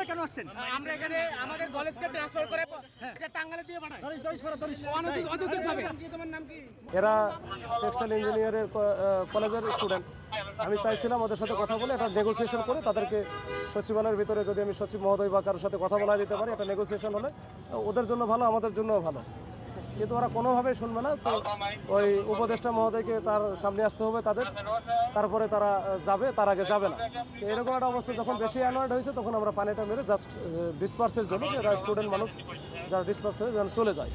কেন আসছেন? আমরা এখানে আমাদের কলেজকে ট্রান্সফার করে এটা টাঙ্গাইলে দিয়ে পাঠাই। তোমার নাম কি? এরা টেক্সটাইল ইঞ্জিনিয়ারের কলেজের স্টুডেন্ট। আমি চাইছিলাম ওদের সাথে কথা বলে একটা নেগোসিয়েশন করে তাদেরকে সচিবালয়ের ভিতরে যদি আমি সচিব মহোদয় বা কারোর সাথে কথা বলা দিতে পারি, একটা নেগোসিয়েশন হলে ওদের জন্য ভালো, আমাদের জন্যও ভালো। কিন্তু ওরা কোনোভাবেই শুনবে না। তো ওই উপদেষ্টা মহোদয়কে তার সামনে আসতে হবে তাদের, তারপরে তারা যাবে, তার আগে যাবে না। এরকম একটা অবস্থা যখন বেশি অ্যানয়েড হয়েছে তখন আমরা পানিটা মেরে জাস্ট ডিসপার্সের জন্য, যে স্টুডেন্ট মানুষ যারা ডিসপার্স হয়ে যেন চলে যায়।